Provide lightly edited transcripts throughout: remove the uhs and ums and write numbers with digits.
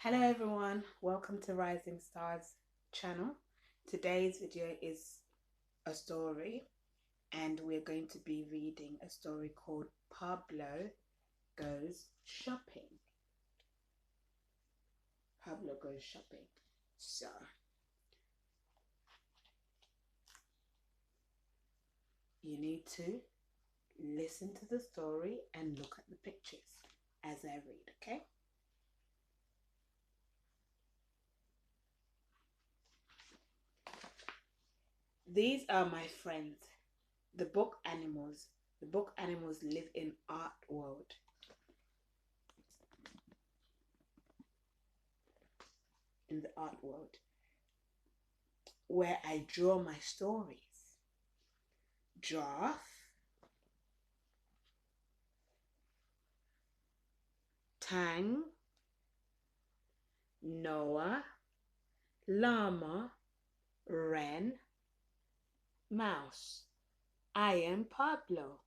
Hello everyone, welcome to Rising Stars channel. Today's video is a story and we're going to be reading a story called Pablo Goes Shopping. Pablo Goes Shopping. So, you need to listen to the story and look at the pictures as I read, okay? These are my friends, the book animals. The book animals live in art world. In the art world, where I draw my stories. Giraffe, Tang, Noah, Llama, Wren, Mouse. I am Pablo.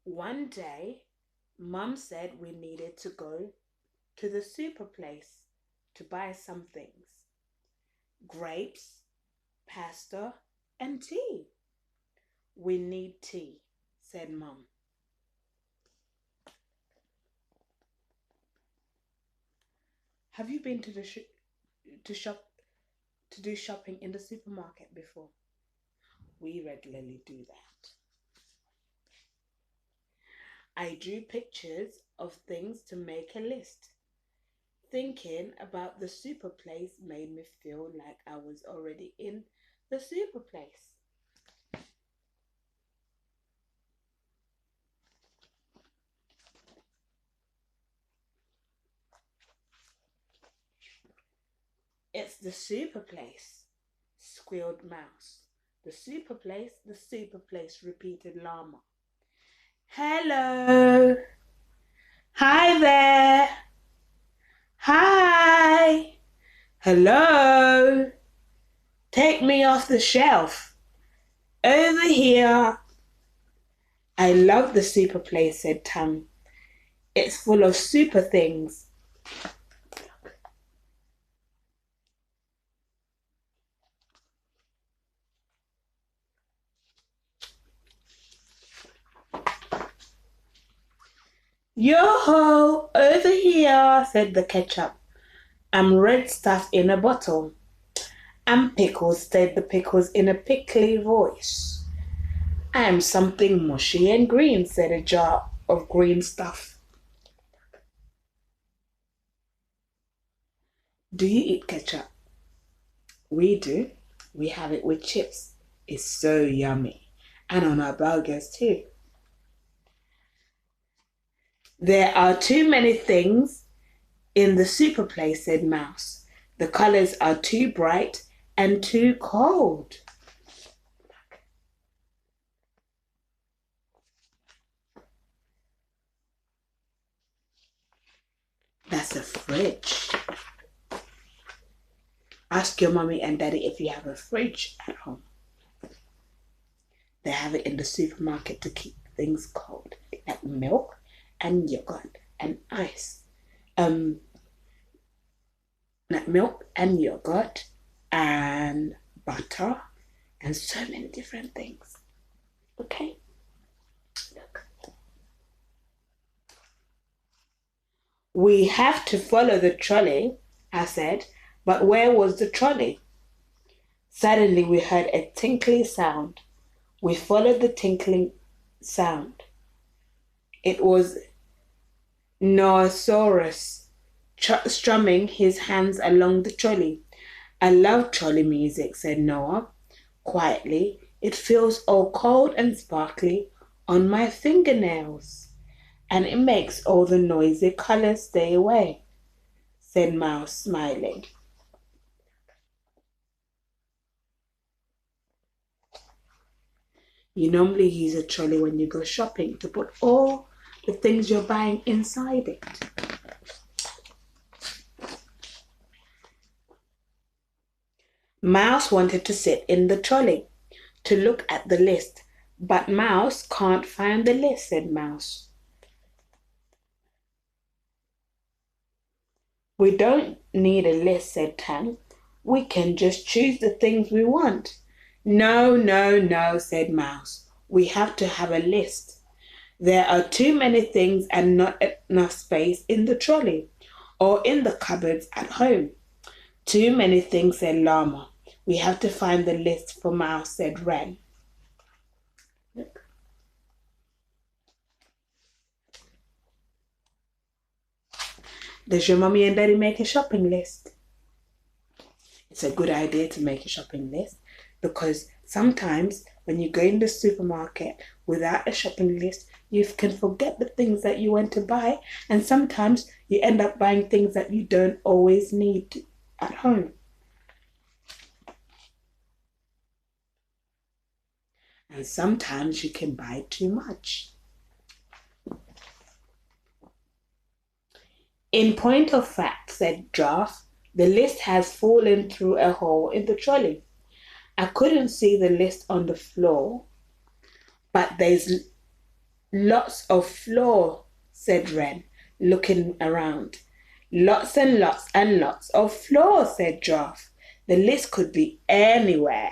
One day, Mum said we needed to go to the super place to buy some things. Grapes, pasta, and tea. We need tea, said Mum. Have you been to do shopping in the supermarket before? We regularly do that. I drew pictures of things to make a list. Thinking about the super place made me feel like I was already in the super place. It's the super place, squealed Mouse. The super place, repeated Llama. Hello. Hi there. Hi. Hello. Take me off the shelf. Over here. I love the super place, said Tang. It's full of super things. Yo-ho, over here, said the ketchup. I'm red stuff in a bottle. I'm pickles, said the pickles in a pickly voice. I am something mushy and green, said a jar of green stuff. Do you eat ketchup? We do. We have it with chips. It's so yummy. And on our burgers too. There are too many things in the super place, said Mouse. The colors are too bright and too cold. That's a fridge. Ask your mommy and daddy if you have a fridge at home. They have it in the supermarket to keep things cold, like milk and yogurt and ice. Like milk and yogurt and butter and so many different things. Okay? Look. We have to follow the trolley, I said, but where was the trolley? Suddenly we heard a tinkling sound. We followed the tinkling sound. It was Noasaurus strumming his hands along the trolley. I love trolley music, said Noah quietly. It feels all cold and sparkly on my fingernails, and it makes all the noisy colors stay away, said Mouse, smiling. You normally use a trolley when you go shopping to put all the things you're buying inside it. Mouse wanted to sit in the trolley to look at the list, but Mouse can't find the list, said Mouse. We don't need a list, said Tang. We can just choose the things we want. No, no, no, said Mouse. We have to have a list. There are too many things and not enough space in the trolley or in the cupboards at home. Too many things, said Llama. We have to find the list for Mouse, said Wren. Look. Does your mummy and daddy make a shopping list? It's a good idea to make a shopping list because sometimes when you go in the supermarket without a shopping list, you can forget the things that you want to buy, and sometimes you end up buying things that you don't always need at home. And sometimes you can buy too much. In point of fact, said Giraffe, the list has fallen through a hole in the trolley. I couldn't see the list on the floor, but there's lots of floor, said Wren, looking around. Lots and lots and lots of floor, said Giraffe. The list could be anywhere.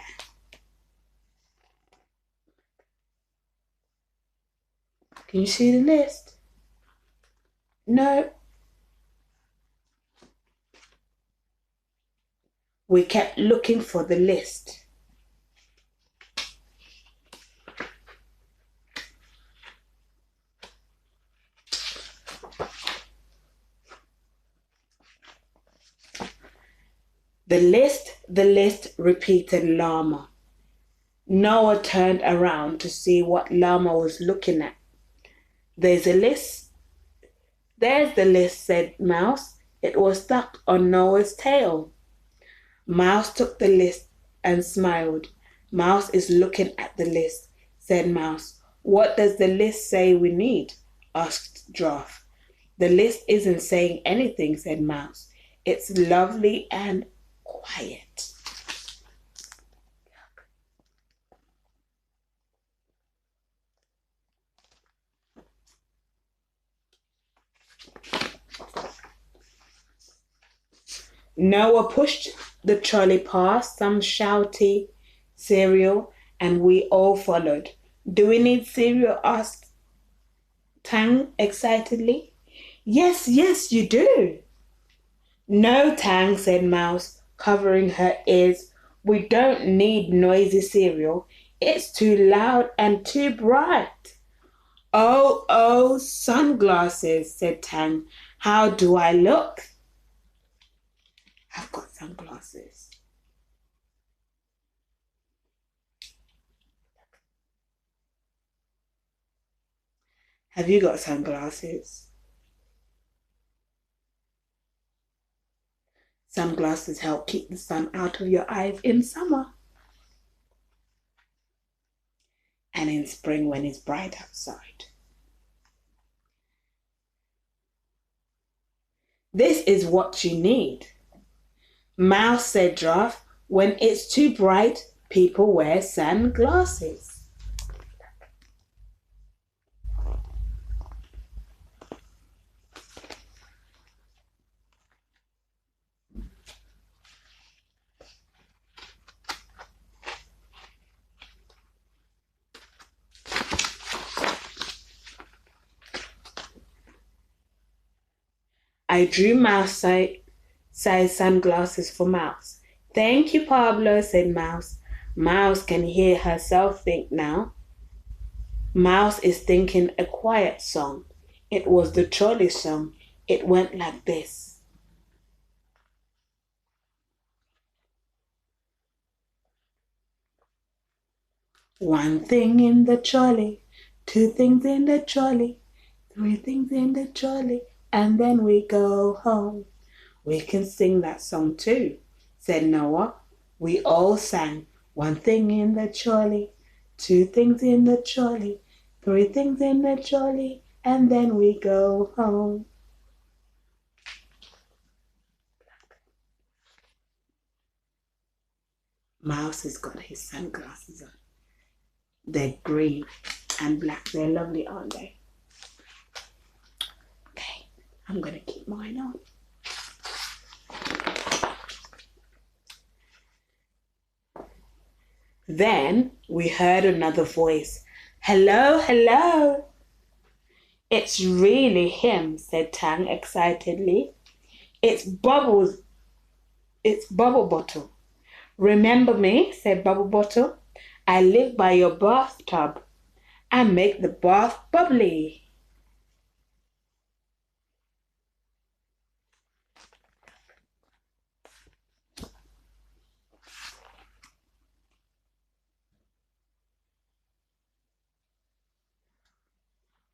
Can you see the list? No. We kept looking for the list. The list, repeated Llama. Noah turned around to see what Llama was looking at. There's a list. There's the list, said Mouse. It was stuck on Noah's tail. Mouse took the list and smiled. Mouse is looking at the list, said Mouse. What does the list say we need? Asked Giraffe. The list isn't saying anything, said Mouse. It's lovely and quiet. Noah pushed the trolley past some shouty cereal, and we all followed. Do we need cereal? Asked Tang excitedly. Yes, yes, you do. No, Tang, said Mouse, covering her ears. We don't need noisy cereal. It's too loud and too bright. Oh, oh, sunglasses, said Tang. How do I look? I've got sunglasses. Have you got sunglasses? Sunglasses help keep the sun out of your eyes in summer and in spring when it's bright outside. This is what you need. Mouse, said Giraffe. When it's too bright, people wear sunglasses. I drew mouse-sized sunglasses for Mouse. Thank you, Pablo, said Mouse. Mouse can hear herself think now. Mouse is thinking a quiet song. It was the trolley song. It went like this. One thing in the trolley, two things in the trolley, three things in the trolley, and then we go home. We can sing that song too, said Noah. We all sang one thing in the trolley, two things in the trolley, three things in the trolley, and then we go home. Mouse has got his sunglasses on. They're green and black. They're lovely, aren't they? Okay, I'm going to keep mine on. Then we heard another voice. Hello, hello. It's really him, said Tang excitedly. It's Bubbles. It's Bubble Bottle. Remember me, said Bubble Bottle. I live by your bathtub. I make the bath bubbly.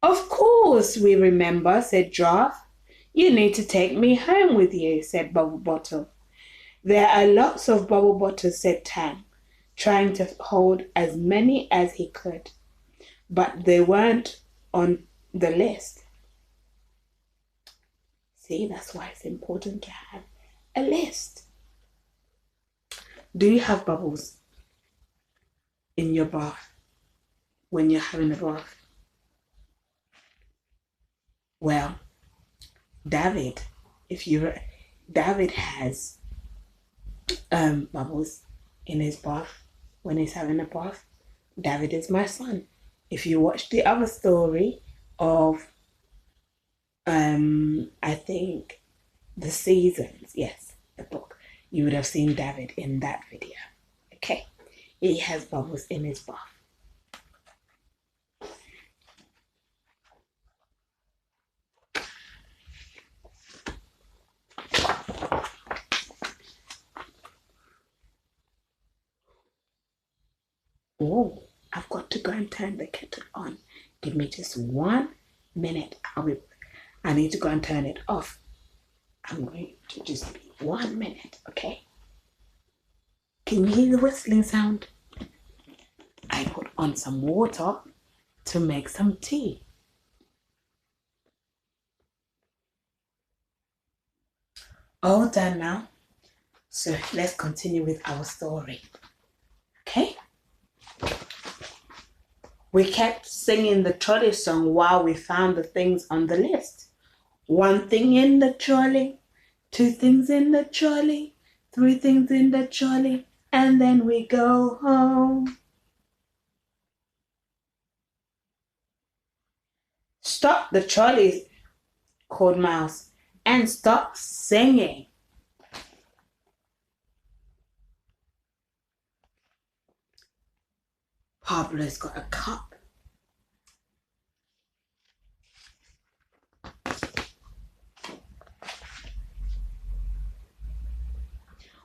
Of course we remember, said Giraffe. You need to take me home with you, said Bubble Bottle. There are lots of bubble bottles, said Tang, trying to hold as many as he could. But they weren't on the list. See, that's why it's important to have a list. Do you have bubbles in your bath when you're having a bath? Well, David has bubbles in his bath when he's having a bath. David is my son. If you watch the other story of I think the seasons, yes, the book, you would have seen David in that video. Okay, he has bubbles in his bath. Oh, I've got to go and turn the kettle on. Give me just 1 minute. I need to go and turn it off. I'm going to just be 1 minute, okay? Can you hear the whistling sound? I put on some water to make some tea. All done now. So let's continue with our story. Okay? We kept singing the trolley song while we found the things on the list. 1 thing in the trolley, 2 things in the trolley, 3 things in the trolley, and then we go home. Stop the trolley, called Mouse, and stop singing. Pablo's got a cup.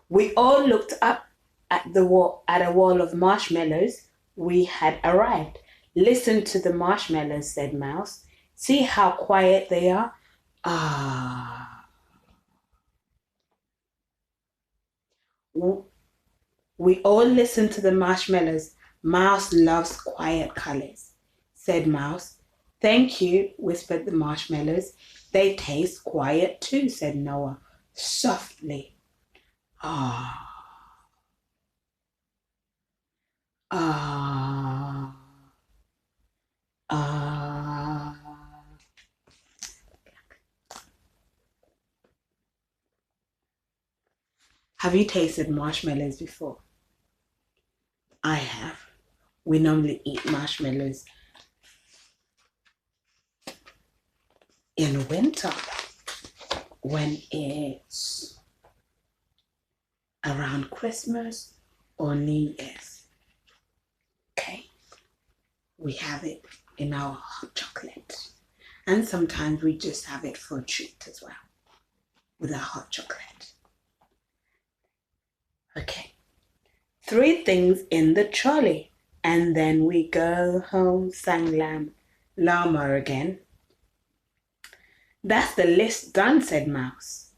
We all looked up at a wall of marshmallows. We had arrived. Listen to the marshmallows, said Mouse. See how quiet they are? Ah. We all listened to the marshmallows. Mouse loves quiet colors, said Mouse. Thank you, whispered the marshmallows. They taste quiet too, said Noah, softly. Ah. Ah. Ah. Have you tasted marshmallows before? I have. We normally eat marshmallows in winter when it's around Christmas or New Year's. Okay? We have it in our hot chocolate. And sometimes we just have it for a treat as well with our hot chocolate. Okay. 3 things in the trolley. And then we go home, sang Llama again. That's the list done, said Mouse.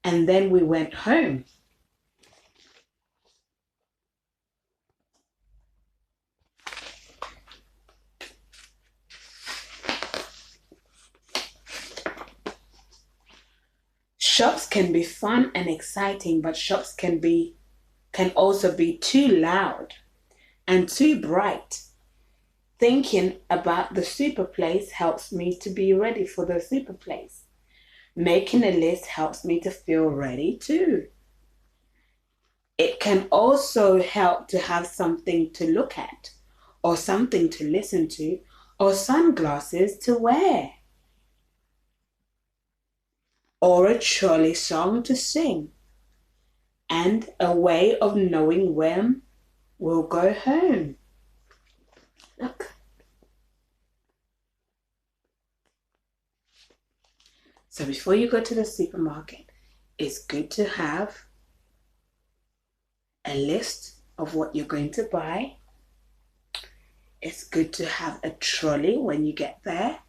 And then we went home. Shops can be fun and exciting, but shops can be can also be too loud and too bright. Thinking about the super place helps me to be ready for the super place. Making a list helps me to feel ready too. It can also help to have something to look at, or something to listen to, or sunglasses to wear, or a trolley song to sing, and a way of knowing when we'll go home. Look. So before you go to the supermarket, it's good to have a list of what you're going to buy. It's good to have a trolley when you get there.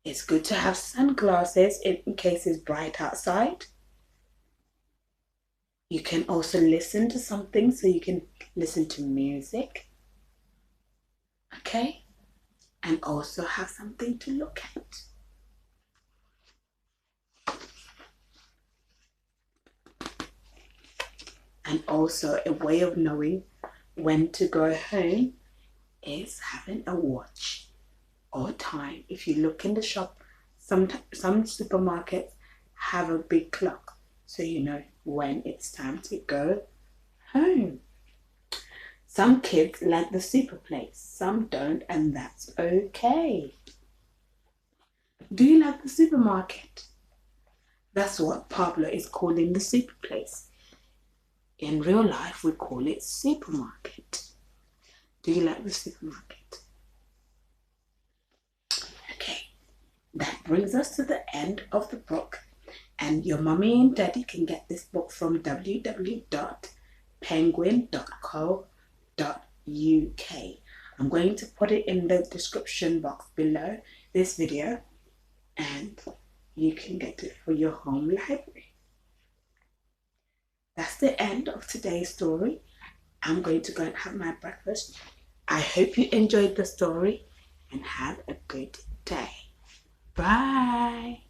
It's good to have sunglasses in case it's bright outside. You can also listen to something, so you can listen to music. Okay? And also have something to look at. And also a way of knowing when to go home is having a watch or time. If you look in the shop, some supermarkets have a big clock, so you know when it's time to go home. Some kids like the super place, some don't, and that's okay. Do you like the supermarket? That's what Pablo is calling the super place. In real life, we call it supermarket. Do you like the supermarket? Okay, that brings us to the end of the book. And your mummy and daddy can get this book from www.penguin.co.uk. I'm going to put it in the description box below this video, and you can get it for your home library. That's the end of today's story. I'm going to go and have my breakfast. I hope you enjoyed the story and have a good day. Bye.